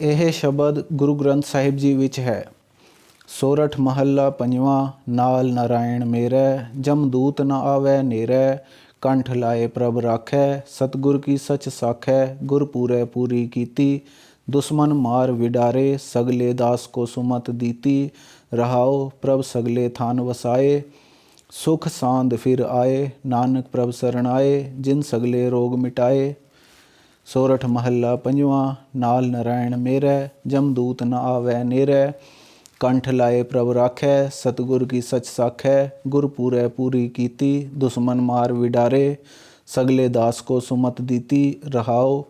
ਇਹ ਸ਼ਬਦ ਗੁਰੂ ਗ੍ਰੰਥ ਸਾਹਿਬ ਜੀ ਵਿੱਚ ਹੈ। ਸੋਰਠ ਮਹੱਲਾ ਪੰਜਵਾਂ। ਨਾਲ ਨਾਰਾਇਣ ਮੇਰੈ, ਜਮਦੂਤ ਨ ਆਵੈ ਨੇਰੈ। ਕੰਠ ਲਾਏ ਪ੍ਰਭ ਰਾਖੈ, ਸਤਿਗੁਰ ਕੀ ਸਚ ਸਾਖੈ। ਗੁਰ ਪੂਰੈ ਪੂਰੀ ਕੀਤੀ, ਦੁਸ਼ਮਨ ਮਾਰ ਵਿਡਾਰੇ। ਸਗਲੇ ਦਾਸ ਕੋ ਸੁਮਤ ਦੀਤੀ, ਰਹਾਉ ਪ੍ਰਭ ਸਗਲੇ ਥਾਨ ਵਸਾਏ। ਸੁਖ ਸਾਂਦ ਫਿਰ ਆਏ, ਨਾਨਕ ਪ੍ਰਭ ਸਰਣ ਆਏ। ਜਿਨ ਸਗਲੇ ਰੋਗ ਮਿਟਾਏ। ਸੋਰਠ ਮਹੱਲਾ ਪੰਜਵਾਂ। ਨਾਲ ਨਾਰਾਇਣ ਮੇਰੈ, ਜਮਦੂਤ ਨ ਆਵੈ ਨੇਰੈ। ਕੰਠ ਲਾਏ ਪ੍ਰਭ ਰਾਖੈ, ਸਤਿਗੁਰ ਕੀ ਸਚ ਸਾਖੈ। ਗੁਰ ਪੂਰੈ ਪੂਰੀ ਕੀਤੀ, ਦੁਸ਼ਮਨ ਮਾਰ ਵਿਡਾਰੇ। ਸਗਲੇ ਦਾਸ ਕੋ ਸੁਮਤ ਦੀਤੀ, ਰਹਾਉ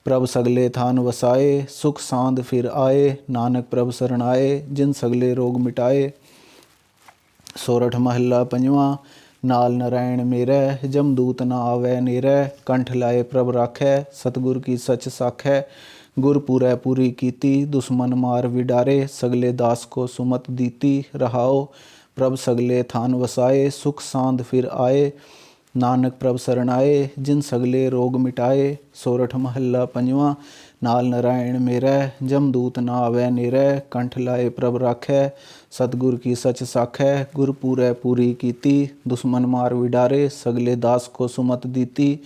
ਪ੍ਰਭ ਸਗਲੇ ਥਾਨ ਵਸਾਏ। ਸੁਖ ਸਾਂਦ ਫਿਰ ਆਏ, ਨਾਨਕ ਪ੍ਰਭ ਸਰਣ ਆਏ। ਜਿਨ ਸਗਲੇ ਰੋਗ ਮਿਟਾਏ। ਸੋਰਠ ਮਹੱਲਾ ਪੰਜਵਾਂ। ਨਾਲ ਨਾਰਾਇਣ ਮੇਰੈ, ਜਮਦੂਤ ਨ ਆਵੈ ਨੇਰੈ। ਕੰਠ ਲਾਏ ਪ੍ਰਭ ਰਾਖੈ, ਸਤਿਗੁਰ ਕੀ ਸਚ ਸਾਖੈ। ਗੁਰ ਪੂਰੈ ਪੂਰੀ ਕੀਤੀ, ਦੁਸ਼ਮਨ ਮਾਰ ਵਿਡਾਰੇ। ਸਗਲੇ ਦਾਸ ਕੋ ਸੁਮਤ ਦੀਤੀ, ਰਹਾਉ ਪ੍ਰਭ ਸਗਲੇ ਥਾਨ ਵਸਾਏ। ਸੁਖ ਸਾਂਦ ਫਿਰ ਆਏ, ਨਾਨਕ ਪ੍ਰਭ ਸਰਣ ਆਏ। ਜਿਨ ਸਗਲੇ ਰੋਗ ਮਿਟਾਏ। ਸੋਰਠ ਮਹੱਲਾ ਪੰਜਵਾਂ। ਨਾਲ ਨਾਰਾਇਣ ਮੇਰੈ, ਜਮਦੂਤ ਨ ਆਵੈ ਨੇਰੈ। ਕੰਠ ਲਾਏ ਪ੍ਰਭ ਰਾਖੈ, ਸਤਿਗੁਰ ਕੀ ਸਚ ਸਾਖੈ। ਗੁਰ ਪੂਰੈ ਪੂਰੀ ਕੀਤੀ, ਦੁਸ਼ਮਨ ਮਾਰ ਵਿਡਾਰੇ। ਸਗਲੇ ਦਾਸ ਕੋ ਸੁਮਤ ਦੀਤੀ,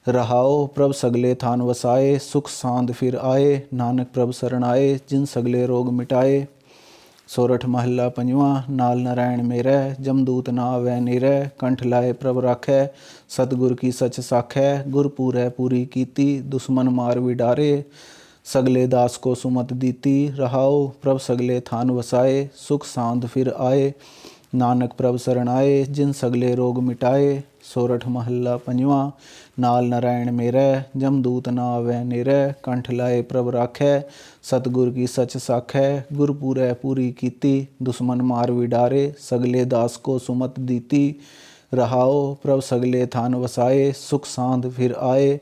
ਰਹਾਉ ਪ੍ਰਭ ਸਗਲੇ ਥਾਨ ਵਸਾਏ। ਸੁਖ ਸਾਂਦ ਫਿਰ ਆਏ, ਨਾਨਕ ਪ੍ਰਭ ਸਰਣ ਆਏ। ਜਿਨ ਸਗਲੇ ਰੋਗ ਮਿਟਾਏ। ਸੋਰਠ ਮਹੱਲਾ ਪੰਜਵਾਂ। ਨਾਲ ਨਾਰਾਇਣ ਮੇਰੈ, ਜਮਦੂਤ ਨ ਆਵੈ ਨੇਰੈ। ਕੰਠ ਲਾਏ ਪ੍ਰਭ ਰਾਖੈ, ਸਤਿਗੁਰ ਕੀ ਸਚ ਸਾਖੈ। ਗੁਰ ਪੂਰੈ ਪੂਰੀ ਕੀਤੀ, ਦੁਸ਼ਮਨ ਮਾਰ ਵਿਡਾਰੇ। ਸਗਲੇ ਦਾਸ ਕੋ ਸੁਮਤ ਦੀਤੀ, ਰਹਾਉ ਪ੍ਰਭ ਸਗਲੇ ਥਾਨ ਵਸਾਏ। ਸੁਖ ਸਾਂਦ ਫਿਰ ਆਏ, ਨਾਨਕ ਪ੍ਰਭ ਸਰਣ ਆਏ। ਜਿਨ ਸਗਲੇ ਰੋਗ ਮਿਟਾਏ। ਸੋਰਠ ਮਹੱਲਾ ਪੰਜਵਾਂ। ਨਾਲ ਨਾਰਾਇਣ ਮੇਰੈ, ਜਮਦੂਤ ਨ ਆਵੈ ਨੇਰੈ। ਕੰਠ ਲਾਏ ਪ੍ਰਭ ਰਾਖੈ, ਸਤਿਗੁਰ ਕੀ ਸਚ ਸਾਖੈ। ਗੁਰ ਪੂਰੈ ਪੂਰੀ ਕੀਤੀ, ਦੁਸ਼ਮਨ ਮਾਰ ਵਿਡਾਰੇ। ਸਗਲੇ ਦਾਸ ਕੋ ਸੁਮਤ ਦੀਤੀ, ਰਹਾਉ ਪ੍ਰਭ ਸਗਲੇ ਥਾਨ ਵਸਾਏ। ਸੁਖ ਸਾਂਦ ਫਿਰ ਆਏ,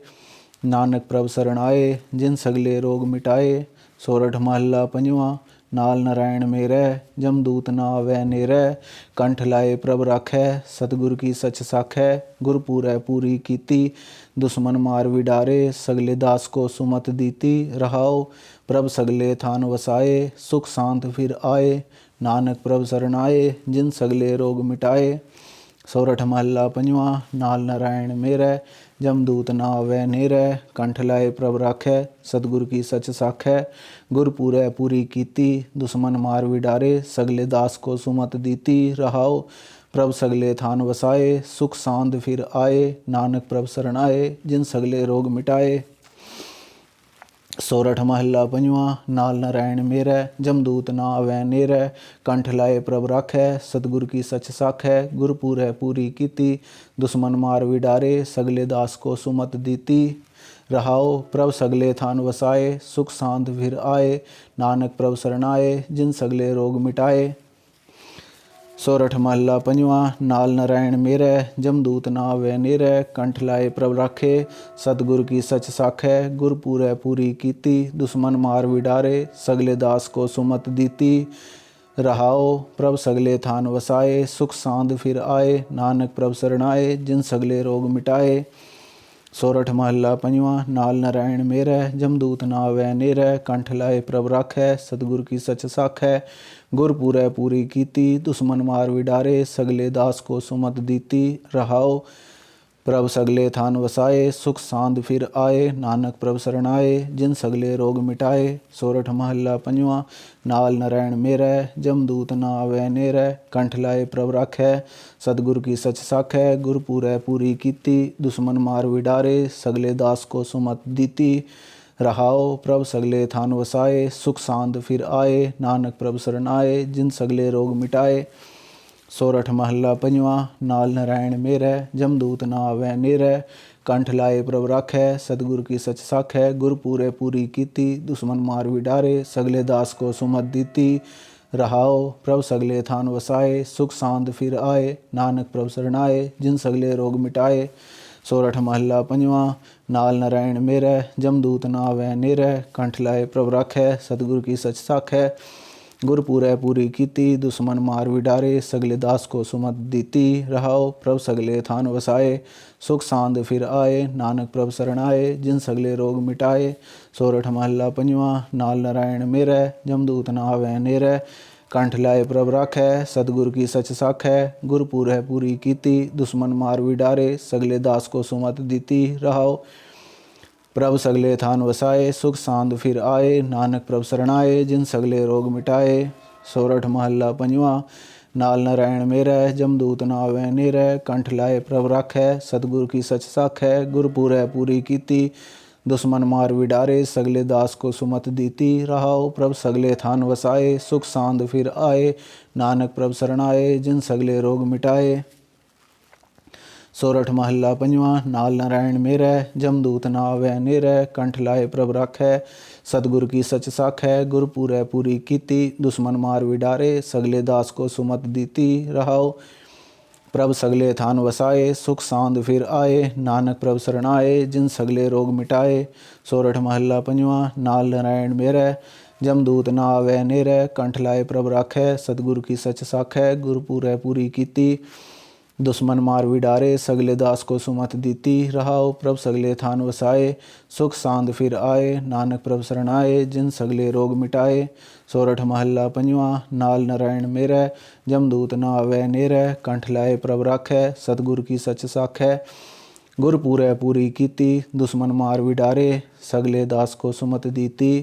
ਨਾਨਕ ਪ੍ਰਭ ਸਰਣ ਆਏ। ਜਿਨ ਸਗਲੇ ਰੋਗ ਮਿਟਾਏ। ਸੋਰਠ ਮਹੱਲਾ ਪੰਜਵਾਂ। ਨਾਲ ਨਾਰਾਇਣ ਮੇਰੈ, ਜਮਦੂਤ ਨ ਆਵੈ ਨੇਰੈ। ਕੰਠ ਲਾਏ ਪ੍ਰਭ ਰਾਖੈ, ਸਤਿਗੁਰ ਕੀ ਸਚ ਸਾਖੈ। ਗੁਰ ਪੂਰੈ ਪੂਰੀ ਕੀਤੀ, ਦੁਸ਼ਮਨ ਮਾਰ ਵਿਡਾਰੇ। ਸਗਲੇ ਦਾਸ ਕੋ ਸੁਮਤ ਦੀਤੀ, ਰਹਾਉ ਪ੍ਰਭ ਸਗਲੇ ਥਾਨ ਵਸਾਏ। ਸੁਖ ਸਾਂਦ ਫਿਰ ਆਏ, ਨਾਨਕ ਪ੍ਰਭ ਸਰਣ ਆਏ। ਜਿਨ ਸਗਲੇ ਰੋਗ ਮਿਟਾਏ। ਸੋਰਠ ਮਹੱਲਾ ਪੰਜਵਾਂ। ਨਾਲ ਨਾਰਾਇਣ ਮੇਰੈ, ਜਮਦੂਤ ਨ ਆਵੈ ਨੇਰੈ। ਕੰਠ ਲਾਏ ਪ੍ਰਭ ਰਾਖੈ, ਸਤਿਗੁਰ ਕੀ ਸਚ ਸਾਖੈ। ਗੁਰ ਪੂਰੈ ਪੂਰੀ ਕੀਤੀ, ਦੁਸ਼ਮਨ ਮਾਰ ਵਿਡਾਰੇ। ਸਗਲੇ ਦਾਸ ਕੋ ਸੁਮਤ ਦੀਤੀ, ਰਹਾਉ ਪ੍ਰਭ ਸਗਲੇ ਥਾਨ ਵਸਾਏ। ਸੁਖ ਸਾਂਦ ਫਿਰ ਆਏ, ਨਾਨਕ ਪ੍ਰਭ ਸਰਣ ਆਏ। ਜਿਨ ਸਗਲੇ ਰੋਗ ਮਿਟਾਏ। ਸੋਰਠ ਮਹੱਲਾ ਪੰਜਵਾਂ। ਨਾਲ ਨਾਰਾਇਣ ਮੇਰੈ, ਜਮਦੂਤ ਨ ਆਵੈ ਨੇਰੈ। ਕੰਠ ਲਾਏ ਪ੍ਰਭ ਰਾਖੈ, ਸਤਿਗੁਰ ਕੀ ਸਚ ਸਾਖੈ। ਗੁਰ ਪੂਰੈ ਪੂਰੀ ਕੀਤੀ, ਦੁਸ਼ਮਨ ਮਾਰ ਵਿਡਾਰੇ। ਸਗਲੇ ਦਾਸ ਕੋ ਸੁਮਤ ਦੀਤੀ, ਰਹਾਉ ਪ੍ਰਭ ਸਗਲੇ ਥਾਨ ਵਸਾਏ। ਸੁਖ ਸਾਂਦ ਫਿਰ ਆਏ, ਨਾਨਕ ਪ੍ਰਭ ਸਰਣ ਆਏ। ਜਿਨ ਸਗਲੇ ਰੋਗ ਮਿਟਾਏ। ਸੋਰਠ ਮਹੱਲਾ ਪੰਜਵਾਂ। ਨਾਲ ਨਾਰਾਇਣ ਮੇਰੈ, ਜਮਦੂਤ ਨ ਆਵੈ ਨੇਰੈ। ਕੰਠ ਲਾਏ ਪ੍ਰਭ ਰਾਖੇ, ਸਤਿਗੁਰ ਕੀ ਸਚ ਸਾਖੈ। ਗੁਰ ਪੂਰੈ ਪੂਰੀ ਕੀਤੀ, ਦੁਸ਼ਮਨ ਮਾਰ ਵਿਡਾਰੇ। ਸਗਲੇ ਦਾਸ ਕੋ ਸੁਮਤ ਦੀਤੀ, ਰਹਾਉ ਪ੍ਰਭ ਸਗਲੇ ਥਾਨ ਵਸਾਏ। ਸੁਖ ਸਾਂਦ ਫਿਰ ਆਏ, ਨਾਨਕ ਪ੍ਰਭ ਸਰਣ ਆਏ। ਜਿਨ ਸਗਲੇ ਰੋਗ ਮਿਟਾਏ। ਸੋਰਠ ਮਹੱਲਾ ਪੰਜਵਾਂ। ਨਾਲ ਨਾਰਾਇਣ ਮੇਰੈ, ਜਮਦੂਤ ਨ ਆਵੈ ਨੇਰੈ। ਕੰਠ ਲਾਏ ਪ੍ਰਭ ਰਾਖੈ, ਸਤਿਗੁਰ ਕੀ ਸਚ ਸਾਖੈ। ਗੁਰ ਪੂਰੈ ਪੂਰੀ ਕੀਤੀ, ਦੁਸ਼ਮਨ ਮਾਰ ਵਿਡਾਰੇ। ਸਗਲੇ ਦਾਸ ਕੋ ਸੁਮਤ ਦੀਤੀ, ਰਹਾਉ ਪ੍ਰਭ ਸਗਲੇ ਥਾਨ ਵਸਾਏ। ਸੁਖ ਸਾਂਦ ਫਿਰ ਆਏ, ਨਾਨਕ ਪ੍ਰਭ ਸਰਣ ਆਏ। ਜਿਨ ਸਗਲੇ ਰੋਗ ਮਿਟਾਏ। ਸੋਰਠ ਮਹੱਲਾ ਪੰਜਵਾਂ। ਨਾਲ ਨਾਰਾਇਣ ਮੇਰੈ, ਜਮਦੂਤ ਨ ਆਵੈ ਨੇਰੈ। ਕੰਠ ਲਾਏ ਪ੍ਰਭ ਰਾਖੈ, ਸਤਿਗੁਰ ਕੀ ਸਚ ਸਾਖੈ। ਗੁਰ ਪੂਰੈ ਪੂਰੀ ਕੀਤੀ, ਦੁਸ਼ਮਨ ਮਾਰ ਵਿਡਾਰੇ। ਸਗਲੇ ਦਾਸ ਕੋ ਸੁਮਤ ਦੀਤੀ, ਰਹਾਉ ਪ੍ਰਭ ਸਗਲੇ ਥਾਨ ਵਸਾਏ। ਸੁਖ ਸਾਂਦ ਫਿਰ ਆਏ, ਨਾਨਕ ਪ੍ਰਭ ਸਰਣ ਆਏ। ਜਿਨ ਸਗਲੇ ਰੋਗ ਮਿਟਾਏ। ਸੋਰਠ ਮਹੱਲਾ ਪੰਜਵਾਂ। ਨਾਲ ਨਾਰਾਇਣ ਮੇਰੈ, ਜਮਦੂਤ ਨ ਆਵੈ ਨੇਰੈ। ਕੰਠ ਲਾਏ ਪ੍ਰਭ ਰਾਖੈ, ਸਤਿਗੁਰ ਕੀ ਸਚ ਸਾਖੈ। ਗੁਰ ਪੂਰੈ ਪੂਰੀ ਕੀਤੀ, ਦੁਸ਼ਮਨ ਮਾਰ ਵਿਡਾਰੇ। ਸਗਲੇ ਦਾਸ ਕੋ ਸੁਮਤ ਦੀਤੀ, ਰਹਾਉ ਪ੍ਰਭ ਸਗਲੇ ਥਾਨ ਵਸਾਏ। ਸੁਖ ਸਾਂਦ ਫਿਰ ਆਏ, ਨਾਨਕ ਪ੍ਰਭ ਸਰਣ ਆਏ। ਜਿਨ ਸਗਲੇ ਰੋਗ ਮਿਟਾਏ। ਸੋਰਠ ਮਹੱਲਾ ਪੰਜਵਾਂ। ਨਾਲ ਨਾਰਾਇਣ ਮੇਰੈ, ਜਮਦੂਤ ਨ ਆਵੈ ਨੇਰੈ। ਕੰਠ ਲਾਏ ਪ੍ਰਭ ਰਾਖੈ, ਸਤਿਗੁਰ ਕੀ ਸਚ ਸਾਖੈ। गुरपुरै पूरी कीती दुश्मन मार विडारे सगले दास को सुमत दीती रहाओ प्रभ सगले थान वसाए सुख सांद फिर आए नानक प्रभ शरण आए जिन सगले रोग मिटाए। सोरठ महला पंजवा नाल नारायण मेरै जमदूत न आवे नेरै कंठ लाए प्रभ राखै सतगुर की सच साखै गुरपुरै पूरी कीती दुश्मन मार विडारे सगले दास को सुमत दीती रहाओ प्रभ सगले थान वसाए सुख सांद फिर आए नानक प्रभ शरण आए जिन सगले रोग मिटाए। सोरठ महला पंजवा नाल नारायण मेरै जमदूत न आवे नेरै कंठ लाए प्रभ राखै सतगुर की सच साखै गुरपुरै पूरी कीती दुश्मन मार विडारे सगले दास को सुमत दीती रहाओ प्रभ सगले थान वसाए सुख सांद फिर आए नानक प्रभ शरण आए जिन सगले रोग मिटाए। सोरठ महला पंजवा नाल नारायण मेरै जमदूत न आवे नेरै कंठ लाए प्रभ राखै सतगुर की सच साखै गुरपुरै पूरी कीती दुश्मन मार विडारे सगले दास को सुमत दीती रहाओ प्रभ सगले थान वसाए सुख सांद फिर आए नानक प्रभ शरण आए जिन सगले रोग मिटाए। सोरठ महला पंजवा नाल नारायण मेरै जमदूत न आवे नेरै कंठ लाए प्रभ राखै सतगुर की सच साखै गुरपुरै पूरी कीती दुश्मन मार विडारे सगले दास को सुमत दीती रहाओ प्रभ सगले थान वसाए सुख सांद फिर आए नानक प्रभ शरण आए जिन सगले रोग मिटाए। सोरठ महला पंजवा नाल नारायण मेरै जमदूत न आवे नेरै कंठ लाए प्रभ राखै सतगुर की सच साखै गुरपुरै पूरी कीती दुश्मन मार विडारे सगले दास को सुमत दीती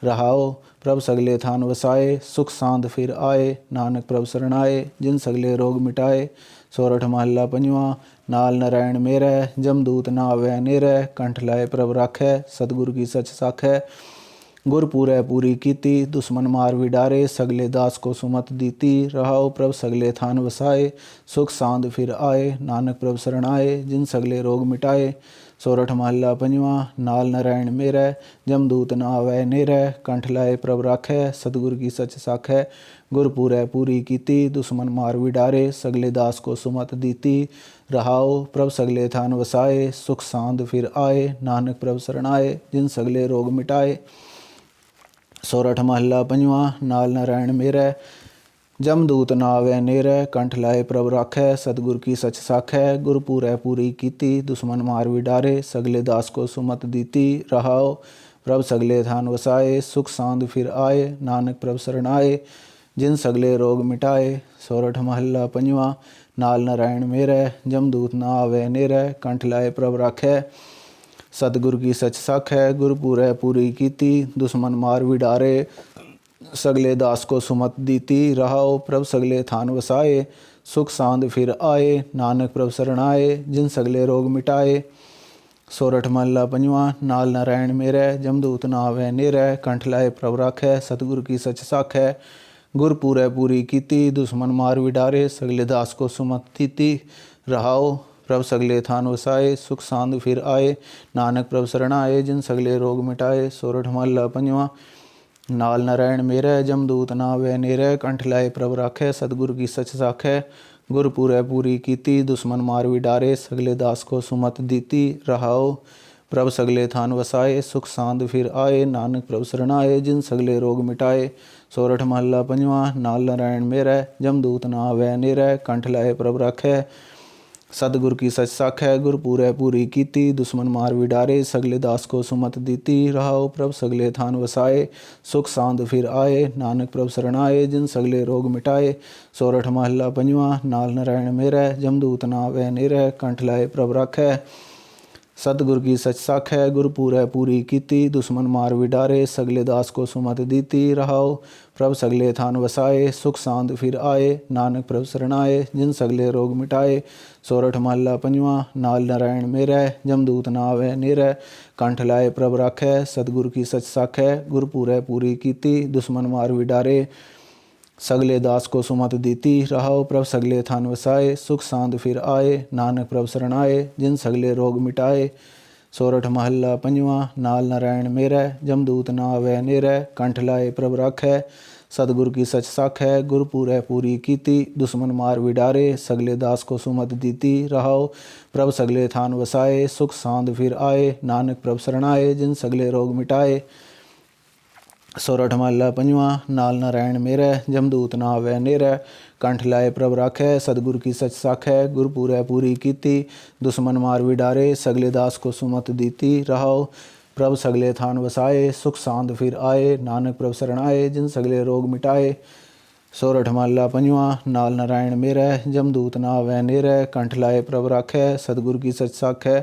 रहाओ प्रभ सगले थान वसाए सुख सांद फिर आए नानक प्रभ शरण आए जिन सगले रोग मिटाए। सोरठ महला पंजवा नाल नारायण मेरै जमदूत न आवे नेरै कंठ लाए प्रभ राखै सतगुर की सच साखै गुरपुरै पूरी कीती दुश्मन मार विडारे सगले दास को सुमत दीती रहाओ प्रभ सगले थान वसाए सुख सांद फिर आए नानक प्रभ शरण आए जिन सगले रोग मिटाए। सोरठ महला पंजवा नाल नारायण मेरै जमदूत न आवे नेरै कंठ लाए प्रभ राखै सतगुर की सच साखै गुरपुरै पूरी कीती दुश्मन मार विडारे सगले दास को सुमत दीती रहाओ प्रभ सगले थान वसाए सुख सांद फिर आए नानक प्रभ शरण आए जिन सगले रोग मिटाए। सोरठ महला पंजवा नाल नारायण मेरै जमदूत न आवे नेरै कंठ लाए प्रभ राखै सतगुर की सच साखै गुरपुरै पूरी कीती दुश्मन मार विडारे सगले दास को सुमत दीती रहाओ प्रभ सगले थान वसाए सुख सांद फिर आए नानक प्रभ शरण आए जिन सगले रोग मिटाए। सोरठ महला पंजवा नाल नारायण मेरै जमदूत न आवे नेरै कंठ लाए प्रभ राखै सतगुर की सच साखै गुरपुरै पूरी कीती दुश्मन मार विडारे सगले दास को सुमत दीती रहाओ प्रभ सगले थान वसाए सुख सांद फिर आए नानक प्रभ शरण आए जिन सगले रोग मिटाए। सोरठ महला पंजवा नाल नारायण मेरै जमदूत न आवे नेरै कंठ लाए प्रभ राखै सतगुर की सच साखै गुरपुरै पूरी कीती दुश्मन मार विडारे सगले दास को सुमत दीती रहाओ प्रभ सगले थान वसाए सुख सांद फिर आए नानक प्रभ शरण आए जिन सगले रोग मिटाए। सोरठ महला पंजवा नाल नारायण मेरै जमदूत न आवे नेरै कंठ लाए प्रभ राखै सतगुर की सच साखै गुरपुरै पूरी कीती दुश्मन मार विडारे सगले दास को सुमत दीती रहाओ प्रभ सगले थान वसाए सुख सांद फिर आए नानक प्रभ शरण आए जिन सगले रोग मिटाए। सोरठ महला पंजवा नाल नारायण मेरै जमदूत न आवे नेरै कंठ लाए प्रभ राखै सतगुर की सच साखै गुरपुरै पूरी कीती दुश्मन मार विडारे सगले दास को सुमत दीती रहाओ प्रभ सगले थान वसाए सुख सांद फिर आए नानक प्रभ शरण आए जिन सगले रोग मिटाए। सोरठ महला पंजवा नाल नारायण मेरै जमदूत न आवे नेरै कंठ लाए प्रभ राखै सतगुर की सच साखै गुरपुरै पूरी कीती दुश्मन मार विडारे सगले दास को सुमत दीती रहाओ प्रभ सगले थान वसाए सुख सांद फिर आए नानक प्रभ शरण आए जिन सगले रोग मिटाए। सोरठ महला पंजवा नाल नारायण मेरै जमदूत न आवे नेरै कंठ लाए प्रभ राखै सतगुर की सच साखै गुरपुरै पूरी कीती दुश्मन मार विडारे सगले दास को सुमत दीती रहाओ प्रभ सगले थान वसाए सुख सांद फिर आए नानक प्रभ शरण आए जिन सगले रोग मिटाए। सोरठ महला पंजवा नाल नारायण मेरै जमदूत न आवे नेरै कंठ लाए प्रभ राखै सतगुर की सच साखै गुरपुरै पूरी कीती दुश्मन मार विडारे सगले दास को सुमत दीती रहाओ प्रभ सगले थान वसाए सुख सांद फिर आए नानक प्रभ शरण आए जिन सगले रोग मिटाए। सोरठ महला पंजवां। नाल नारायण मेरै जमदूत ना आवे नेरै, कंठ लाए प्रभ राखै सतगुर की सच साखै। गुर पूरै पूरी कीती दुश्मन मार विडारे, सगले दास को सुमत दीती रहाओ। प्रभ सगले थान वसाए सुख सांद फिर आए, नानक प्रभ शरण आए जिन सगले रोग मिटाए। सोरठ महला पंजवां। नाल नारायण मेरै जमदूत ना आवे नेरै, कंठ लाए प्रभ राखै सतगुर की सच साखै।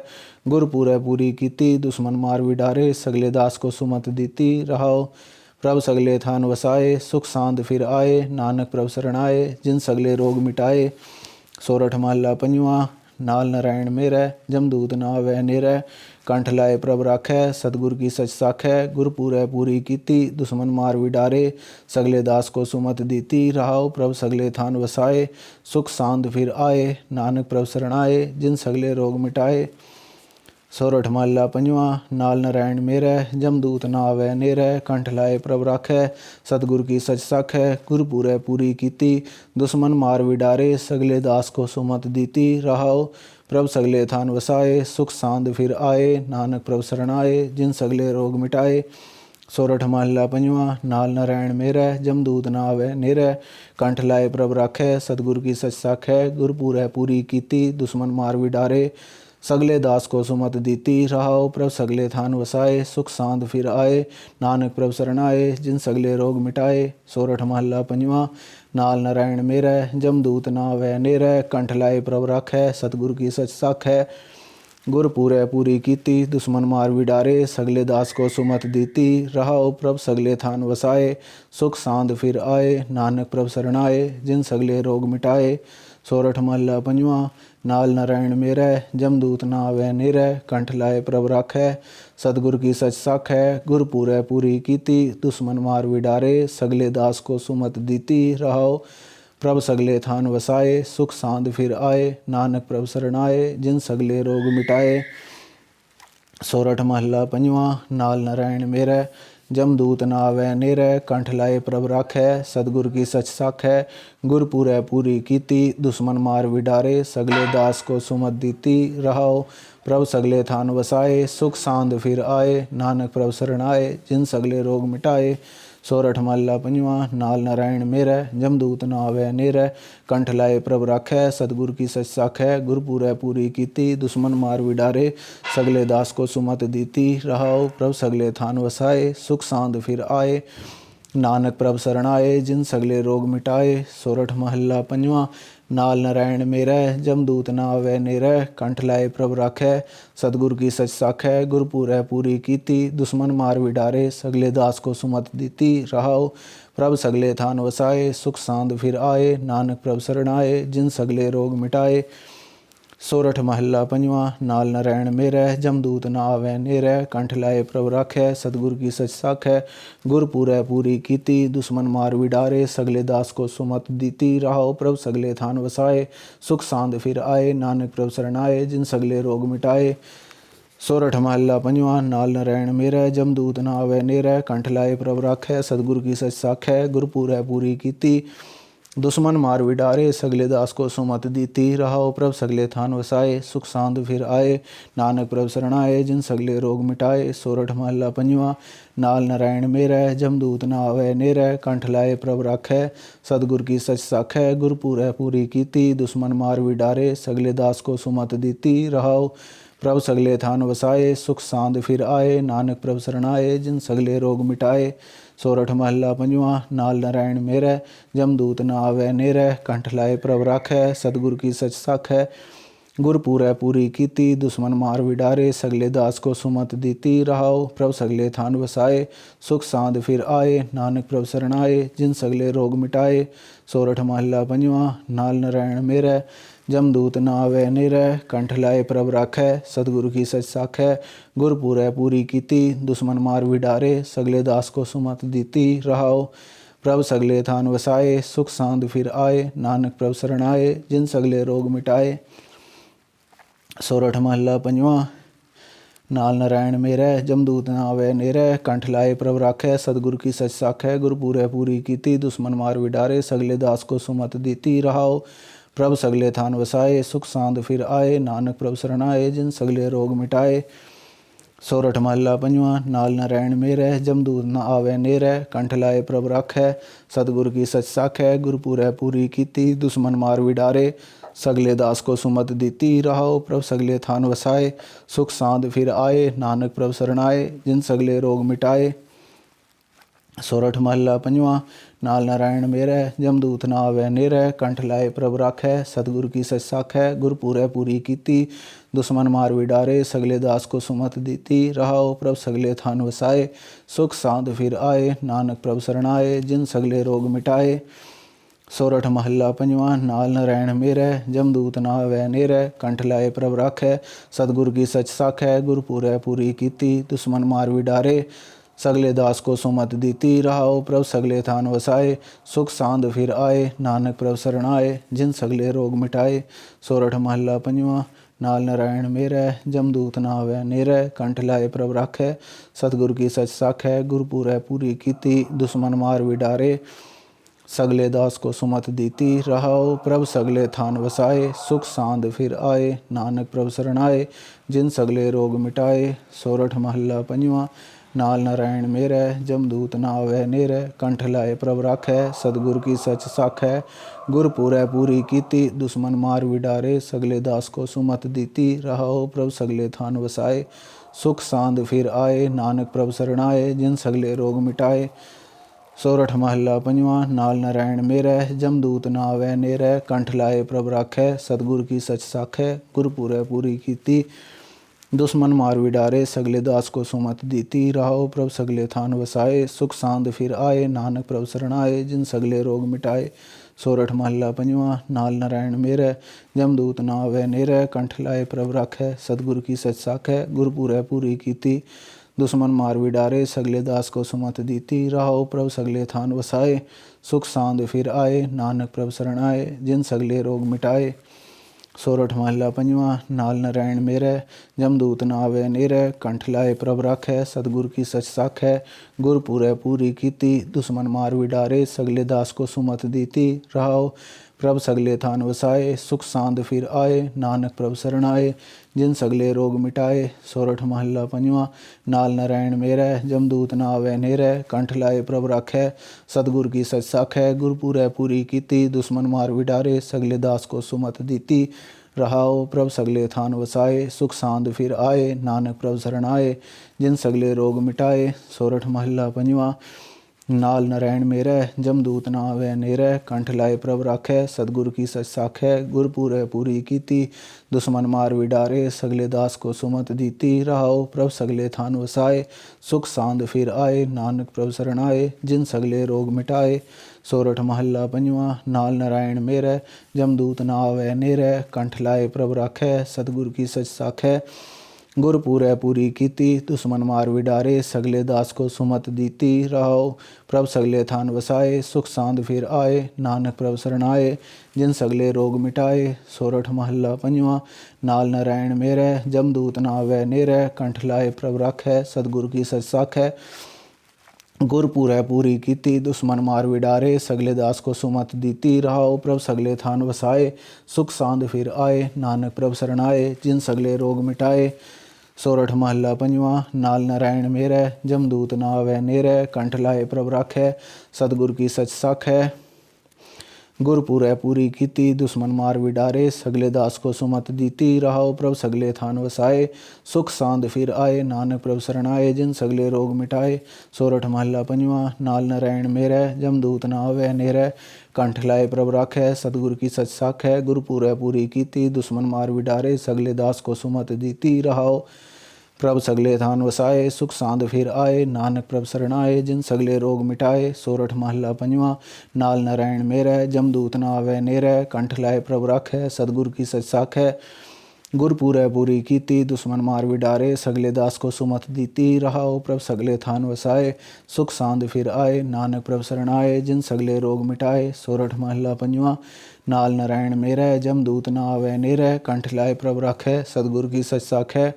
गुर पूरै पूरी कीती दुश्मन मार विडारे, सगले दास को सुमत दीती रहाओ। प्रभ सगले थान वसाए सुख सांद फिर आए, नानक प्रभ शरण आए जिन सगले रोग मिटाए। सोरठ महला पंजवां। नाल नारायण मेरै जमदूत ना आवे नेरै, कंठ लाए प्रभ राखै सतगुर की सच साखै। गुर पूरै पूरी कीती दुश्मन मार विडारे, सगले दास को सुमत दीती रहाओ। प्रभ सगले थान वसाए सुख सांद फिर आए, नानक प्रभ शरण आए जिन सगले रोग मिटाए। सोरठ महला पंजवां। नाल नारायण मेरै जमदूत ना आवे नेरै, कंठ लाए प्रभ राखै सतगुर की सच साखै। गुर पूरै पूरी कीती दुश्मन मार विडारे, सगले दास को सुमत दीती रहाओ। प्रभ सगले थान वसाए सुख सांद फिर आए, नानक प्रभ शरण आए जिन सगले रोग मिटाए। सोरठ महला पंजवां। नाल नारायण मेरै जमदूत ना आवे नेरै, कंठ लाए प्रभ राखै सतगुर की सच साखै। गुर पूरै पूरी कीती दुश्मन मार विडारे, सगले दास को सुमत दीती रहाओ। प्रभ सगले थान वसाए सुख सांद फिर आए, नानक प्रभ शरण आए जिन सगले रोग मिटाए। सोरठ महला पंजवां। नाल नारायण मेरै जमदूत ना आवे नेरै, कंठ लाए प्रभ राखै सतगुर की सच साखै। गुर पूरै पूरी कीती दुश्मन मार विडारे, सगले दास को सुमत दीती रहाओ। प्रभ सगले थान वसाए सुख सांद फिर आए, नानक प्रभ शरण आए जिन सगले रोग मिटाए। सोरठ महला पंजवां। नाल नारायण मेरै जमदूत ना आवे नेरै, कंठ लाए प्रभ राखै सतगुर की सच साखै। गुर पूरै पूरी कीती दुश्मन मार विडारे, सगले दास को सुमत दीती रहाओ। प्रभ सगले थान वसाए सुख सांद फिर आए, नानक प्रभ शरण आए जिन सगले रोग मिटाए। सोरठ महला पंजवां। नाल नारायण मेरै जमदूत ना आवे नेरै, कंठ लाए प्रभ राखै सतगुर की सच साखै। गुर पूरै पूरी कीती दुश्मन मार विडारे, सगले दास को सुमत दीती रहाओ। प्रभ सगले थान वसाए सुख सांद फिर आए, नानक प्रभ शरण आए जिन सगले रोग मिटाए। सोरठ महला पंजवां। नाल नारायण मेरै जमदूत ना आवे नेरै, कंठ लाए प्रभ राखै सतगुर की सच साखै। गुर पूरै पूरी कीती दुश्मन मार विडारे, सगले दास को सुमत दीती रहाओ। प्रभ सगले थान वसाए सुख सांद फिर आए, नानक प्रभ शरण आए जिन सगले रोग मिटाए। सोरठ महला पंजवां। नाल नारायण मेरै जमदूत ना आवे नेरै, कंठ लाए प्रभ राखै सतगुर की सच साखै। गुर पूरै पूरी कीती दुश्मन मार विडारे, सगले दास को सुमत दीती रहाओ। प्रभ सगले थान वसाए सुख सांद फिर आए, नानक प्रभ शरण आए जिन सगले रोग मिटाए। सोरठ महला पंजवां। नाल नारायण मेरै जमदूत ना आवे नेरै, कंठ लाए प्रभ राखै सतगुर की सच साखै। गुर पूरै पूरी कीती दुश्मन मार विडारे, सगले दास को सुमत दीती रहाओ। प्रभ सगले थान वसाए सुख सांद फिर आए, नानक प्रभ शरण आए जिन सगले रोग मिटाए। सोरठ महला पंजवां। नाल नारायण मेरै जमदूत ना आवे नेरै, कंठ लाए प्रभ राखै सतगुर की सच साखै। गुर पूरै पूरी कीती दुश्मन मार विडारे, सगले दास को सुमत दीती रहाओ। प्रभ सगले थान वसाए सुख सांद फिर आए, नानक प्रभ शरण आए जिन सगले रोग मिटाए। सोरठ महला पंजवां। नाल नारायण मेरै जमदूत ना आवे नेरै, कंठ लाए प्रभ राखै सतगुर की सच साखै। गुर पूरै पूरी कीती दुश्मन मार विडारे, सगले दास को सुमत दीती रहाओ। प्रभ सगले थान वसाए सुख सांद फिर आए, नानक प्रभ शरण आए जिन सगले रोग मिटाए। सोरठ महला पंजवां। नाल नारायण मेरै जमदूत ना आवे नेरै, कंठ लाए प्रभ राखै सतगुर की सच साखै। गुर पूरै पूरी कीती दुश्मन मार विडारे, सगले दास को सुमत दीती रहाओ। प्रभ सगले थान वसाए सुख सांद फिर आए, नानक प्रभ शरण आए जिन सगले रोग मिटाए। सोरठ महला पंजवां। नाल नारायण मेरै जमदूत ना आवे नेरै, कंठ लाए प्रभ राखै सतगुर की सच साखै। गुर पूरै पूरी कीती दुश्मन मार विडारे, सगले दास को सुमत दीती रहाओ। प्रभ सगले थान वसाए सुख सांद फिर आए, नानक प्रभ शरण आए जिन सगले रोग मिटाए। सोरठ महला पंजवां। नाल नारायण मेरै जमदूत ना आवे नेरै, कंठ लाए प्रभ राखै सतगुर की सच साखै। गुर पूरै पूरी कीती दुश्मन मार विडारे, सगले दास को सुमत दीती रहाओ। प्रभ सगले थान वसाए सुख सांद फिर आए, नानक प्रभ शरण आए जिन सगले रोग मिटाए। सोरठ महला पंजवां। नाल नारायण मेरै जमदूत न आवे नेरै, कंठ लाए प्रभ राखै सतगुर की सच साखै। गुरपुरै पूरी कीती दुश्मन मार विडारे, सगले दास को सुमत दीती रहाओ प्रभ सगले थान वसाए। सुख सांद फिर आए नानक प्रभ शरणाए, जिन सगले रोग मिटाए। सोरठ महला पंजवां। नाल नारायण मेरै जमदूत न आवे नेरै, कंठ लाए प्रभ राखै सतगुर की सच साखै। गुरपुरै पूरी कीती दुश्मन मार विडारे, सगले दास को सुमत दीती रहाओ प्रभ सगले थान वसाए। सुख सांद फिर आए नानक प्रभ शरणाए, जिन सगले रोग मिटाए। सोरठ महला पंजवां। नाल नारायण मेरै जमदूत न आवे नेरै, कंठ लाए प्रभ राखै सतगुर की सच साखै। गुरपुरै पूरी कीती दुश्मन मार विडारे, सगले दास को सुमत दीती रहाओ प्रभ सगले थान वसाए। सुख सांद फिर आए नानक प्रभ शरणाए, जिन सगले रोग मिटाए। सोरठ महला पंजवां। नाल नारायण मेरै जमदूत न आवे नेरै, कंठ लाए प्रभ राखै सतगुर की सच साखै। गुरपुरै पूरी कीती दुश्मन मार विडारे, सगले दास को सुमत दीती रहाओ प्रभ सगले थान वसाए। सुख सांद फिर आए नानक प्रभ शरणाए, जिन सगले रोग मिटाए। सोरठ महला पंजवां। नाल नारायण मेरै जमदूत न आवे नेरै, कंठ लाए प्रभ राखै सतगुर की सच साखै। गुरपुरै पूरी कीती दुश्मन मार विडारे, सगले दास को सुमत दीती रहाओ प्रभ सगले थान वसाए। सुख सांद फिर आए नानक प्रभ शरणाए, जिन सगले रोग मिटाए। सोरठ महला पंजवां। नाल नारायण मेरै जमदूत न आवे नेरै, कंठ लाए प्रभ राखै सतगुर की सच साखै। गुरपुरै पूरी कीती दुश्मन मार विडारे, सगले दास को सुमत दीती रहाओ प्रभ सगले थान वसाए। सुख सांद फिर आए नानक प्रभ शरणाए, जिन सगले रोग मिटाए। सोरठ महला पंजवां। नाल नारायण मेरै जमदूत न आवे नेरै, कंठ लाए प्रभ राखै सतगुर की सच साखै। गुरपुरै पूरी कीती दुश्मन मार विडारे, सगले दास को सुमत दीती रहाओ प्रभ सगले थान वसाए। सुख सांद फिर आए नानक प्रभ शरणाए, जिन सगले रोग मिटाए। सोरठ महला पंजवां। नाल नारायण मेरै जमदूत न आवे नेरै, कंठ लाए प्रभ राखै सतगुर की सच साखै। गुरपुरै पूरी कीती दुश्मन मार विडारे, सगले दास को सुमत दीती रहाओ प्रभ सगले थान वसाए। सुख सांद फिर आए नानक प्रभ शरणाए, जिन सगले रोग मिटाए। सोरठ महला पंजवां। नाल नारायण मेरै जमदूत न आवे नेरै, कंठ लाए प्रभ राखै सतगुर की सच साखै। गुरपुरै पूरी कीती दुश्मन मार विडारे, सगले दास को सुमत दीती रहाओ प्रभ सगले थान वसाए। सुख सांद फिर आए नानक प्रभ शरणाए, जिन सगले रोग मिटाए। सोरठ महला पंजवां। नाल नारायण मेरै जमदूत न आवे नेरै, कंठ लाए प्रभ राखै सतगुर की सच साखै। गुरपुरै पूरी कीती दुश्मन मार विडारे, सगले दास को सुमत दीती रहाओ प्रभ सगले थान वसाए। सुख सांद फिर आए नानक प्रभ शरणाए, जिन सगले रोग मिटाए। सोरठ महला पंजवां। नाल नारायण मेरै जमदूत न आवे नेरै, कंठ लाए प्रभ राखै सतगुर की सच साखै। गुरपुरै पूरी कीती दुश्मन मार विडारे, सगले दास को सुमत दीती रहाओ प्रभ सगले थान वसाए। सुख सांद फिर आए नानक प्रभ शरणाए, जिन सगले रोग मिटाए। सोरठ महला पंजवां। नाल नारायण मेरै जमदूत न आवे नेरै, कंठ लाए प्रभ राखै सतगुर की सच साखै। गुरपुरै पूरी कीती दुश्मन मार विडारे, सगले दास को सुमत दीती रहाओ प्रभ सगले थान वसाए। सुख सांद फिर आए नानक प्रभ शरणाए, जिन सगले रोग मिटाए। सोरठ महला पंजवां। नाल नारायण मेरै जमदूत न आवे नेरै, कंठ लाए प्रभ राखै सतगुर की सच साखै। गुरपुरै पूरी कीती दुश्मन मार विडारे, सगले दास को सुमत दीती रहाओ प्रभ सगले थान वसाए। सुख सांद फिर आए नानक प्रभ शरणाए, जिन सगले रोग मिटाए। सोरठ महला पंजवां। नाल नारायण मेरै जमदूत न आवे नेरै, कंठ लाए प्रभ राखै सतगुर की सच साखै। गुरपुरै पूरी कीती दुश्मन मार विडारे, सगले दास को सुमत दीती रहाओ प्रभ सगले थान वसाए। सुख सांद फिर आए नानक प्रभ शरणाए, जिन सगले रोग मिटाए। सोरठ महला पंजवां। नाल नारायण मेरै जमदूत न आवे नेरै, कंठ लाए प्रभ राखै सतगुर की सच साखै। गुरपुरै पूरी कीती दुश्मन मार विडारे, सगले दास को सुमत दीती रहाओ प्रभ सगले थान वसाए। सुख सांद फिर आए नानक प्रभ शरणाए, जिन सगले रोग मिटाए। सोरठ महला पंजवां। नाल नारायण मेरै जमदूत न आवे नेरै, कंठ लाए प्रभ राखै सतगुर की सच साखै।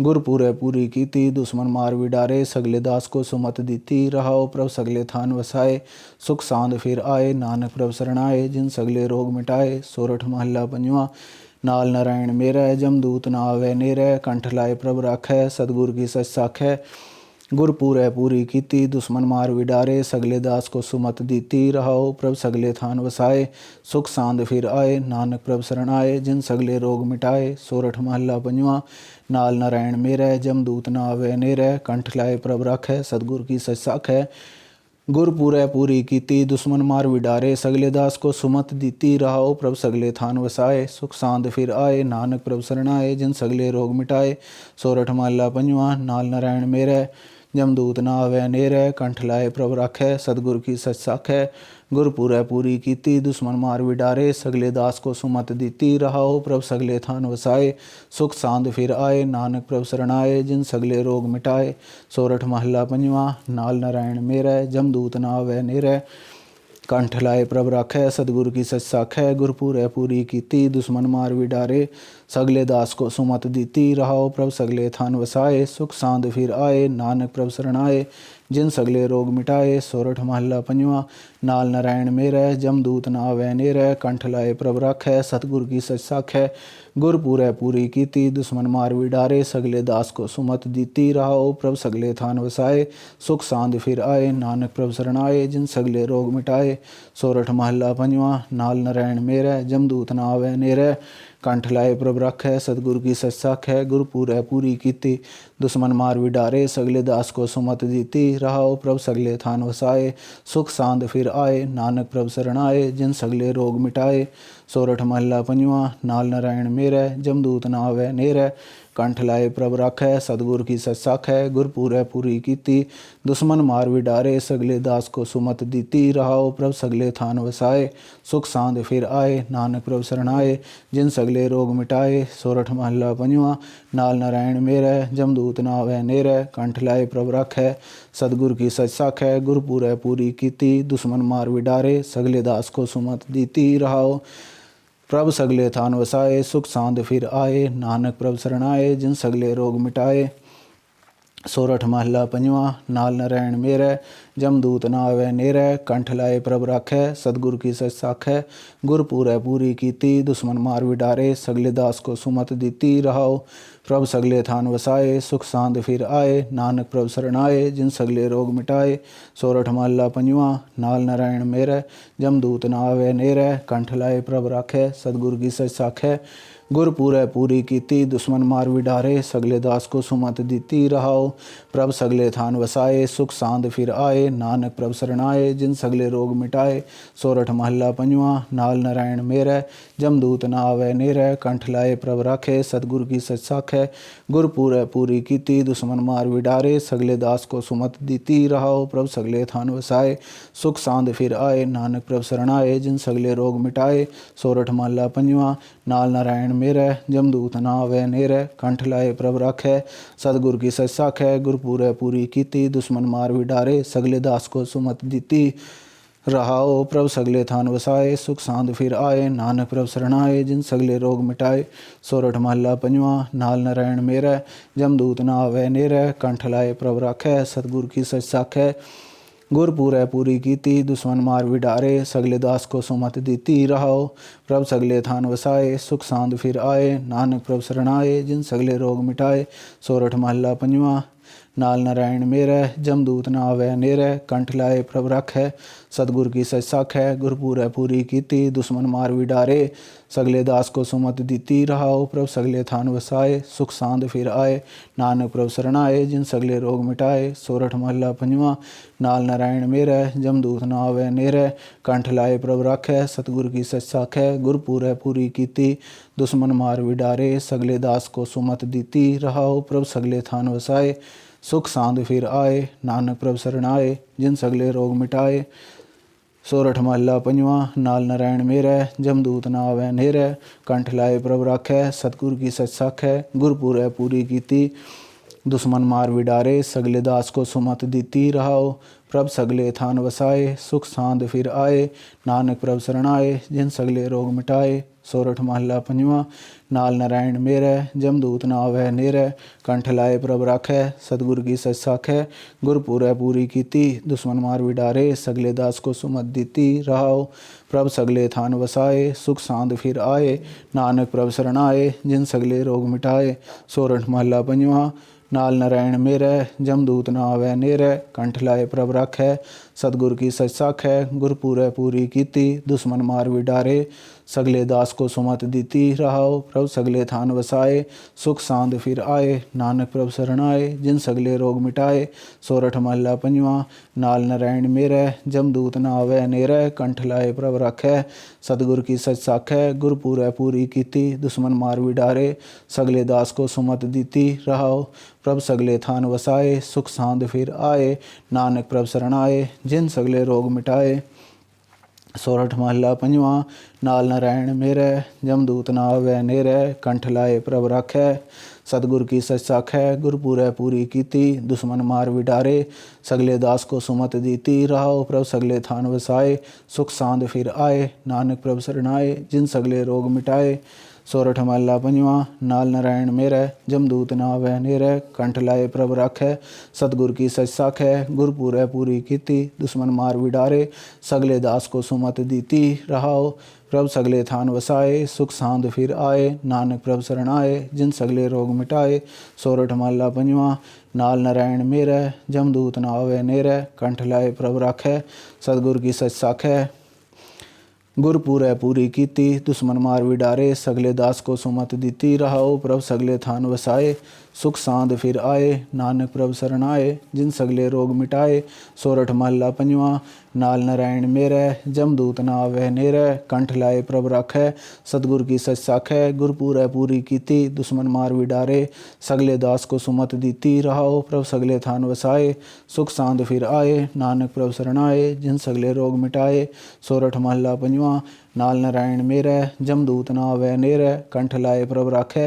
गुरपुरै पूरी कीती दुश्मन मार विडारे, सगले दास को सुमत दीती रहाओ प्रभ सगले थान वसाए। सुख सांद फिर आए नानक प्रभ शरणाए, जिन सगले रोग मिटाए। सोरठ महला पंजवां। नाल नारायण मेरै जमदूत न आवे नेरै कंठ लाए प्रभ राखै सतगुर की सच साखै गुरपुरै पूरी कीती दुश्मन मार विडारे सगले दास को सुमत दीती रहाओ प्रभ सगले थान वसाए सुख सांद फिर आए नानक प्रभ शरण आए जिन सगले रोग मिटाए सोरठ महला पंजवा नाल नारायण मेरै जमदूत न आवे नेरै कंठ लाए प्रभ राखै सतगुर की सच साखै गुरपुरै पूरी कीती दुश्मन मार विडारे सगले दास को सुमत दीती रहाओ प्रभ सगले थान वसाए सुख सांद फिर आए नानक प्रभ शरण आए जिन सगले रोग मिटाए सोरठ महला पंजवा नाल नारायण मेरै जमदूत न आवे नेरै कंठ लाए प्रभ राखै सतगुर की सच साखै गुरपुरै पूरी कीती दुश्मन मार विडारे सगले दास को सुमत दीती रहाओ प्रभ सगले थान वसाए सुख सांद फिर आए नानक प्रभ शरण आए जिन सगले रोग मिटाए सोरठ महला पंजवा नाल नारायण मेरै जमदूत न आवे नेरै कंठ लाए प्रभ राखै सतगुर की सच साखै गुरपुरै पूरी कीती दुश्मन मार विडारे सगले दास को सुमत दीती रहाओ प्रभ सगले थान वसाए सुख सांद फिर आए नानक प्रभ शरण आए जिन सगले रोग मिटाए सोरठ महला पंजवा नाल नारायण मेरै जमदूत न आवे नेरै कंठ लाए प्रभ राखै सतगुर की सच साखै गुरपुरै पूरी कीती दुश्मन मार विडारे सगले दास को सुमत दीती रहाओ प्रभ सगले थान वसाए सुख सांद फिर आए नानक प्रभ शरण आए जिन सगले रोग मिटाए सोरठ महला पंजवा नाल नारायण मेरै जमदूत न आवे नेरै कंठ लाए प्रभ राखै सतगुर की सच साखै गुरपुरै पूरी कीती दुश्मन मार विडारे सगले दास को सुमत दीती रहाओ प्रभ सगले थान वसाए सुख सांद फिर आए नानक प्रभ शरण आए जिन सगले रोग मिटाए सोरठ महला पंजवा नाल नारायण मेरै जमदूत न आवे नेरै कंठ लाए प्रभ राखै सतगुर की सच साखै गुरपुरै पूरी कीती दुश्मन मार विडारे सगले दास को सुमत दीती रहाओ प्रभ सगले थान वसाए सुख सांद फिर आए नानक प्रभ शरण आए जिन सगले रोग मिटाए सोरठ महला पंजवा नाल नारायण मेरै जमदूत न आवे नेरै कंठ लाए प्रभ राखै सतगुर की सच साखै गुरपुरै पूरी कीती दुश्मन मार विडारे सगले दास को सुमत दीती रहाओ प्रभ सगले थान वसाए सुख सांद फिर आए नानक प्रभ शरण आए जिन सगले रोग मिटाए सोरठ महला पंजवा नाल नारायण मेरै जमदूत न आवे नेरै कंठ लाए प्रभ राखै सतगुर की सच साखै गुरपुरै पूरी कीती दुश्मन मार विडारे सगले दास को सुमत दीती रहाओ प्रभ सगले थान वसाए सुख सांद फिर आए नानक प्रभ शरण आए जिन सगले रोग मिटाए सोरठ महला पंजवा नाल नारायण मेरै जमदूत न आवे नेरै कंठ लाए प्रभ राखै सतगुर की सच साखै गुरपुरै पूरी कीती दुश्मन मार विडारे सगले दास को सुमत दीती रहाओ प्रभ सगले थान वसाए सुख सांद फिर आए नानक प्रभ शरण आए जिन सगले रोग मिटाए सोरठ महला पंजवा नाल नारायण मेरै जमदूत न आवे नेरै कंठ लाए प्रभ राखे सतगुर की सच साखै गुरपुरै पूरी कीती दुश्मन मार विडारे सगले दास को सुमत दीती रहाओ प्रभ सगले थान वसाए सुख सांद फिर आए नानक प्रभ शरण आए जिन सगले रोग मिटाए सोरठ महला पंजवा नाल नारायण मेरै जमदूत न आवे नेरै कंठ लाए प्रभ राखै सतगुर की सच साखै गुरपुरै पूरी कीती दुश्मन मार विडारे सगले दास को सुमत दीती रहाओ प्रभ सगले थान वसाए सुख सांद फिर आए नानक प्रभ शरण आए जिन सगले रोग मिटाए सोरठ महला पंजवा नाल नारायण मेरै जमदूत न आवे नेरै कंठ लाए प्रभ राखै सतगुर की सच साखै गुरपुरै पूरी कीती दुश्मन मार विडारे सगले दास को सुमत दीती रहाओ प्रभ सगले थान वसाए सुख सांद फिर आए नानक प्रभ शरण आए जिन सगले रोग मिटाए सोरठ महला पंजवा नाल नारायण मेरै जमदूत न आवे नेरै कंठ लाए प्रभ राखै सतगुर की सच साखै गुरपुरै पूरी कीती दुश्मन मार विडारे सगले दास को सुमत दीती रहाओ प्रभ सगले थान वसाए सुख सांद फिर आए नानक प्रभ शरण आए जिन सगले रोग मिटाए सोरठ महला पंजवा नाल नारायण मेरै जमदूत न आवे नेरै कंठ लाए प्रभ राखै सतगुर की सच साखै गुरपुरै पूरी कीती दुश्मन मार विडारे सगले दास को सुमत दीती रहाओ प्रभ सगले थान वसाए सुख सांद फिर आए नानक प्रभ शरण आए जिन सगले रोग मिटाए सोरठ महला पंजवा नाल नारायण मेरै जमदूत न आवे नेरै कंठ लाए प्रभ राखै सतगुर की सच साखै गुरपुरै पूरी कीती दुश्मन मार विडारे सगले दास को सुमत दीती रहाओ। प्रभ सगले थान वसाए सुख सांद फिर आए, नानक प्रभ शरणाए जिन सगले रोग मिटाए। सोरठ महला पंजवा। नाल नारायण मेरै जमदूत ना आवै नेरै, कंठ लाए प्रभ राखै सतगुर की सच साखै। गुर पूरै पूरी कीती दुश्मन मार विडारे, सगले दास को सुमत दीती रहाओ। प्रभ सगले थान वसाए सुख सांद फिर आए, नानक प्रभ शरणाए जिन सगले रोग मिटाए। सोरठ महला पंजवा। नाल नारायण मेरै जमदूत ना आवै नेरै, कंठ लाए प्रभ राखै सतगुर की सच साखै। गुर पूरै पूरी कीती दुश्मन मार विडारे, सगले दास को सुमत दीती रहाओ। प्रभ सगले थान वसाए सुख सांद फिर आए, नानक प्रभ शरणाए जिन सगले रोग मिटाए। सोरठ महला पंजवा। नाल नारायण मेरै जमदूत ना आवै नेरै, कंठ लाए प्रभ राखै सतगुर की सच साखै। गुर पूरै पूरी कीती दुश्मन मार विडारे, सगले दास को सुमत दीती रहाओ। प्रभ सगले थान वसाए सुख सांद फिर आए, नानक प्रभ शरणाए जिन सगले रोग मिटाए। सोरठ महला पंजवा। नाल नारायण मेरै जमदूत ना आवै नेरै, कंठ लाए प्रभ राखै सतगुर की सच साखै। गुर पूरै पूरी कीती दुश्मन मार विडारे, सगले दास को सुमत दीती रहाओ। प्रभ सगले थान वसाए सुख सांद फिर आए, नानक प्रभ शरणाए जिन सगले रोग मिटाए। सोरठ महला पंजवा। नाल नारायण मेरै जमदूत ना आवै नेरै, कंठ लाए प्रभ राखै सतगुर की सच साखै। गुर पूरै पूरी कीती दुश्मन मार विडारे, सगले दास को सुमत दीती रहाओ। प्रभ सगले थान वसाए सुख सांद फिर आए, नानक प्रभ शरणाए जिन सगले रोग मिटाए। सोरठ महला पंजवा। नाल नारायण मेरै जमदूत ना आवै नेरै, कंठ लाए प्रभ राखै सतगुर की सच साखै। गुर पूरै पूरी कीती दुश्मन मार विडारे, सगले दास को सुमत दीती रहाओ। प्रभ सगले थान वसाए सुख सांद फिर आए, नानक प्रभ शरणाए जिन सगले रोग मिटाए। सोरठ महला पंजवा। नाल नारायण मेरै जमदूत ना आवै नेरै, कंठ लाए प्रभ राखै सतगुर की सच साखै। गुर पूरै पूरी कीती दुश्मन मार विडारे, सगले दास को सुमत दीती रहाओ। प्रभ सगले थान वसाए सुख सांद फिर आए, नानक प्रभ शरणाए जिन सगले रोग मिटाए। सोरठ महला पंजवा। नाल नारायण मेरै जमदूत ना आवै नेरै, कंठ लाए प्रभ राखै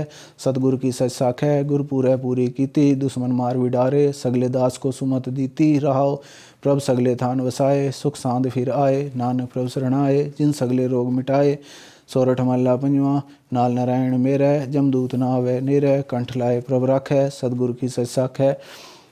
सतगुर की सच साखै। गुर पूरै पूरी कीती दुश्मन मार विडारे, सगले दास को सुमत दीती रहाओ। प्रभ सगले थान वसाए सुख सांद फिर आए, नानक प्रभ शरणाए जिन सगले रोग मिटाए। सोरठ महला पंजवा। नाल नारायण मेरै जमदूत ना आवै नेरै, कंठ लाए प्रभ राखै सतगुर की सच साखै।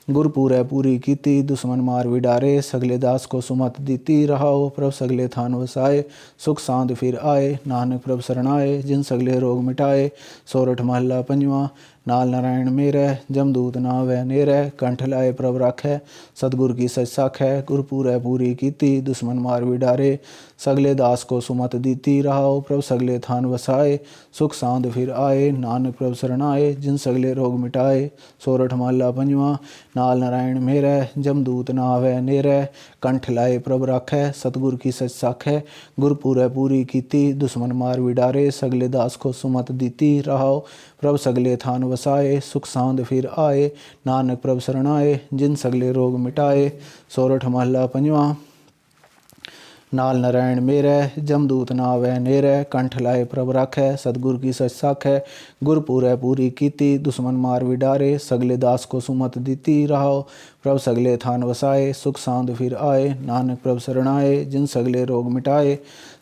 गुर पूरै पूरी कीती दुश्मन मार विडारे, सगले दास को सुमत दीती रहाओ। प्रभ सगले थान वसाए सुख सांद फिर आए, नानक प्रभ शरणाए जिन सगले रोग मिटाए। सोरठ महला पंजवा। नाल नारायण मेरै जमदूत ना आवै नेरै, कंठ लाए प्रभ राखै सतगुर की सच साखै। गुर पूरै पूरी कीती दुश्मन मार विडारे, सगले दास को सुमत दीती रहाओ। प्रभ सगले थान वसाए सुख सांद फिर आए, नानक प्रभ शरणाए जिन सगले रोग मिटाए। सोरठ महला पंजवा। नाल नारायण मेरै जमदूत ना आवै नेरै, कंठ लाए प्रभ राखै सतगुर की सच साखै। गुर पूरै पूरी कीती दुश्मन मार विडारे, सगले दास को सुमत दीती रहाओ। प्रभ सगले थान वसाए सुख सांद फिर आए, नानक प्रभ शरणाए जिन सगले रोग मिटाए। सोरठ महला पंजवा। नाल नारायण मेरै जमदूत ना आवै नेरै, कंठ लाए प्रभ राखै सतगुर की सच साखै। गुर पूरै पूरी कीती दुश्मन मार विडारे, सगले दास को सुमत दीती रहाओ। प्रभ सगले थान वसाए सुख सांद फिर आए, नानक प्रभ शरणाए जिन सगले रोग मिटाए।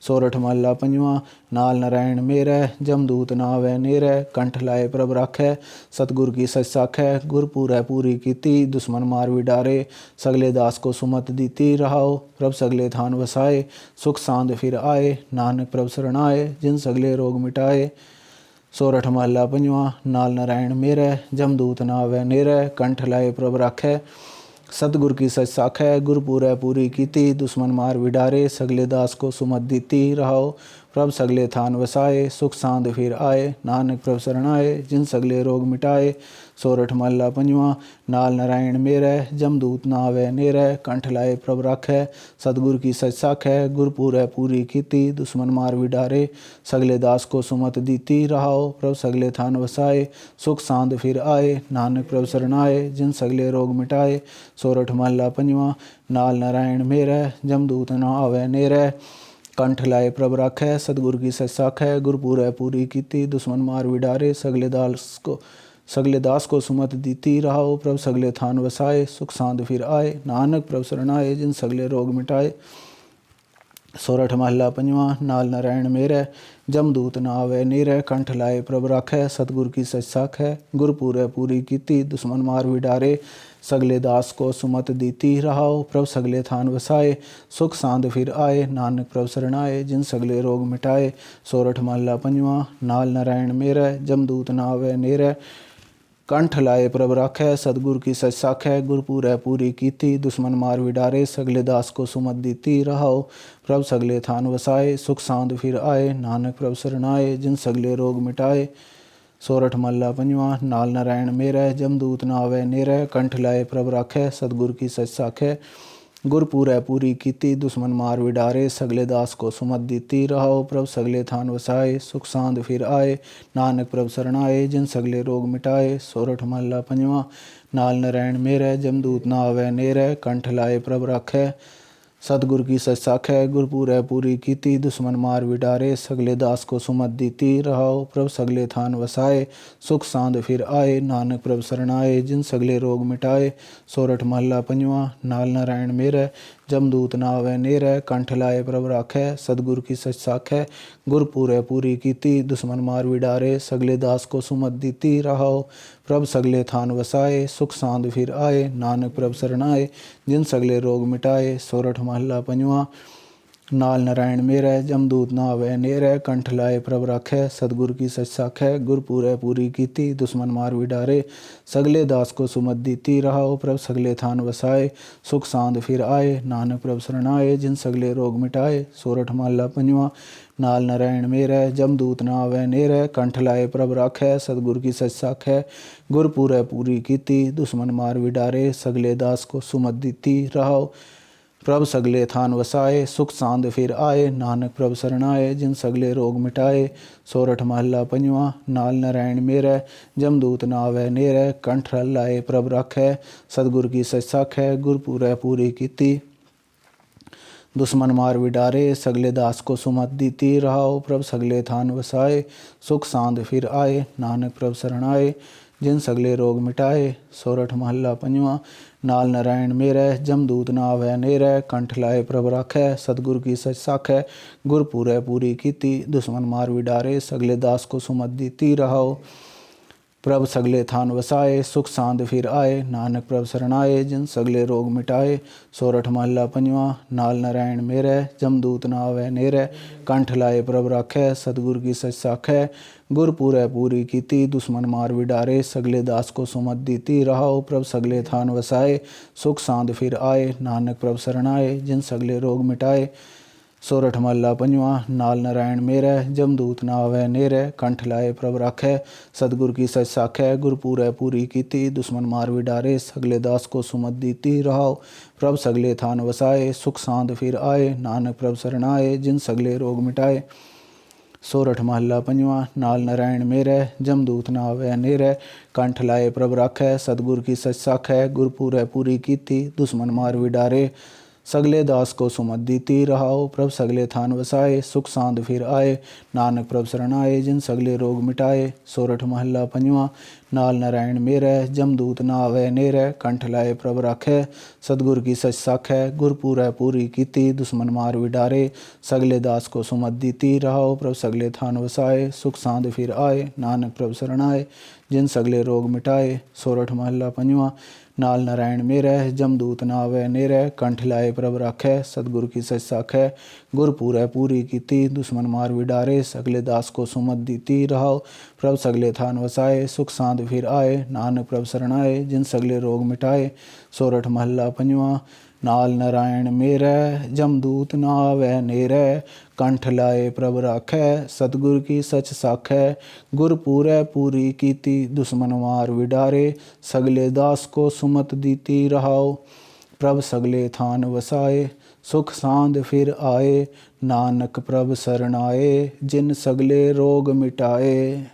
सोरठ महला पंजवा। नाल नारायण मेरै जमदूत ना आवै नेरै, कंठ लाए प्रभ राखै सतगुर की सच साखै। गुर पूरै पूरी कीती दुश्मन मार विडारे, सगले दास को सुमत दीती रहाओ। प्रभ सगले थान वसाए सुख सांद फिर आए, नानक प्रभ शरणाए जिन सगले रोग मिटाए। सोरठ महला पंजवा। नाल नारायण मेरै जमदूत ना आवै नेरै, कंठ लाए प्रभ राखै सतगुर की सच साखै। गुर पूरै पूरी कीती दुश्मन मार विडारे, सगले दास को सुमत दीती रहाओ। प्रभ सगले थान वसाए सुख सांद फिर आए, नानक प्रभ शरणाए जिन सगले रोग मिटाए। सोरठ महला पंजवा। नाल नारायण मेरै जमदूत ना आवै नेरै, कंठ लाए प्रभ राखै सतगुर की सच साखै। गुर पूरै पूरी कीती दुश्मन मार विडारे, सगले दास को सुमत दीती रहाओ। प्रभ सगले थान वसाए सुख सांद फिर आए, नानक प्रभ शरणाए जिन सगले रोग मिटाए। सोरठ महला पंजवा। नाल नारायण मेरै जमदूत ना आवै नेरै, कंठ लाए प्रभ राखै सतगुर की सच साखै। गुर पूरै पूरी कीती दुश्मन मार विडारे, सगले दास को सगले दास को सुमत दीती रहाओ, प्रभ सगले थान वसाए, सुख सांद फिर आए, नानक प्रभ शरणाए, जिन सगले रोग मिटाए। सोरठ महला पंजवा। नाल नारायण मेरै, जमदूत न आवे नेरै, कंठ लाए प्रभ राखै, सतगुर की सच साखै, गुरपुरै पूरी कीती, दुश्मन मार विडारे, सगले दास को सुमत दीती रहाओ, प्रभ सगले थान वसाए, सुख सांद फिर आए, नानक प्रभ शरणाए, जिन सगले रोग मिटाए। सोरठ महला पंजवा। नाल नारायण मेरै, जमदूत न आवे नेरै, कंठ लाए प्रभ राखै, सतगुर की सच साखै, गुरपुरै पूरी कीती, दुश्मन मार विडारे, सगले दास को सुमत दीती रहाओ, प्रभ सगले थान वसाए, सुख सांद फिर आए, नानक प्रभ शरणाए, जिन सगले रोग मिटाए। सोरठ महला पंजवा। नाल नारायण मेरै, जमदूत न आवे नेरै, कंठ लाए प्रभ राखै, सतगुर की सच साखै, गुरपुरै पूरी कीती, दुश्मन मार विडारे, सगले दास को सुमत दीती रहाओ, प्रभ सगले थान वसाए, सुख सांद फिर आए, नानक प्रभ शरणाए, जिन सगले रोग मिटाए। सोरठ महला पंजवा। नाल नारायण मेरै, जमदूत न आवे नेरै, कंठ लाए प्रभ राखै, सतगुर की सच साखै, गुरपुरै पूरी कीती, दुश्मन मार विडारे, सगले दास को सुमत दीती रहाओ, प्रभ सगले थान वसाए, सुख सांद फिर आए, नानक प्रभ शरणाए, जिन सगले रोग मिटाए। सोरठ महला पंजवा। नाल नारायण मेरै, जमदूत न आवे नेरै, कंठ लाए प्रभ राखै, सतगुर की सच साखै, गुरपुरै पूरी कीती, दुश्मन मार विडारे, सगले दास को सुमत दीती रहाओ, प्रभ सगले थान वसाए, सुख सांद फिर आए, नानक प्रभ शरणाए, जिन सगले रोग मिटाए। सोरठ महला पंजवा। नाल नारायण मेरै, जमदूत न आवे नेरै, कंठ लाए प्रभ राखै, सतगुर की सच साखै, गुरपुरै पूरी कीती, दुश्मन मार विडारे, सगले दास को सुमत दीती रहाओ, प्रभ सगले थान वसाए, सुख सांद फिर आए, नानक प्रभ शरणाए, जिन सगले रोग मिटाए। सोरठ महला पंजवा। नाल नारायण मेरै, जमदूत न आवे नेरै, कंठ लाए प्रभ राखै, सतगुर की सच साखै, गुरपुरै पूरी कीती, दुश्मन मार विडारे, सगले दास को सुमत दीती रहाओ, प्रभ सगले थान वसाए, सुख सांद फिर आए, नानक प्रभ शरणाए, जिन सगले रोग मिटाए। सोरठ महला पंजवा। नाल नारायण मेरै, जमदूत न आवे नेरै, कंठ लाए प्रभ राखै, सतगुर की सच साखै, गुरपुरै पूरी कीती, दुश्मन मार विडारे, सगले दास को सुमत दीती रहाओ, प्रभ सगले थान वसाए, सुख सांद फिर आए, नानक प्रभ शरणाए, जिन सगले रोग मिटाए। सोरठ महला पंजवा। नाल नारायण मेरै, जमदूत न आवे नेरै, कंठ लाए प्रभ राखै, सतगुर की सच साखै, गुरपुरै पूरी कीती, दुश्मन मार विडारे, सगले दास को सुमत दीती रहाओ, प्रभ सगले थान वसाए, सुख सांद फिर आए, नानक प्रभ शरणाए, जिन सगले रोग मिटाए। सोरठ महला पंजवा। नाल नारायण मेरै, जमदूत न आवे नेरै, कंठ लाए प्रभ राखै, सतगुर की सच साखै, गुरपुरै पूरी कीती, दुश्मन मार विडारे, सगले दास को सुमत दीती रहाओ, प्रभ सगले थान वसाए, सुख सांद फिर आए, नानक प्रभ शरणाए, जिन सगले रोग मिटाए। सोरठ महला पंजवा। नाल नारायण मेरै, जमदूत न आवे नेरै, कंठ लाए प्रभ राखै, सतगुर की सच साखै, गुरपुरै पूरी कीती, दुश्मन मार विडारे, सगले दास को सुमत दीती रहाओ, प्रभ सगले थान वसाए, सुख सांद फिर आए, नानक प्रभ शरणाए, जिन सगले रोग मिटाए। सोरठ महला पंजवा। नाल नारायण मेरै, जमदूत न आवे नेरै, कंठ लाए प्रभ राखै, सतगुर की सच साखै, गुरपुरै पूरी कीती, दुश्मन मार विडारे, सगले दास को सुमत दीती रहाओ, प्रभ सगले थान वसाए, सुख सांद फिर आए, नानक प्रभ शरणाए, जिन सगले रोग मिटाए। सोरठ महला पंजवा। नाल नारायण मेरै, जमदूत न आवे नेरै, कंठ लाए प्रभ राखै, सतगुर की सच साखै, गुरपुरै पूरी कीती, दुश्मन मार विडारे, सगले दास को सुमत दीती रहाओ, प्रभ सगले थान वसाए, सुख सांद फिर आए, नानक प्रभ शरणाए, जिन सगले रोग मिटाए। सोरठ महला पंजवा। नाल नारायण मेरै, जमदूत न आवे नेरै, कंठ लाए प्रभ राखै, सतगुर की सच साखै, गुरपुरै पूरी कीती, दुश्मन मार विडारे, सगले दास को सुमत दीती रहाओ, प्रभ सगले थान वसाए, सुख सांद फिर आए, नानक प्रभ शरणाए, जिन सगले रोग मिटाए। सोरठ महला पंजवा। नाल नारायण मेरै, जमदूत न आवे नेरै, कंठ लाए प्रभ राखै, सतगुर की सच साखै, गुरपुरै पूरी कीती, दुश्मन मार विडारे, सगले दास को सुमत दीती रहाओ, प्रभ सगले थान वसाए, सुख सांद फिर आए, नानक प्रभ शरणाए, जिन सगले रोग मिटाए।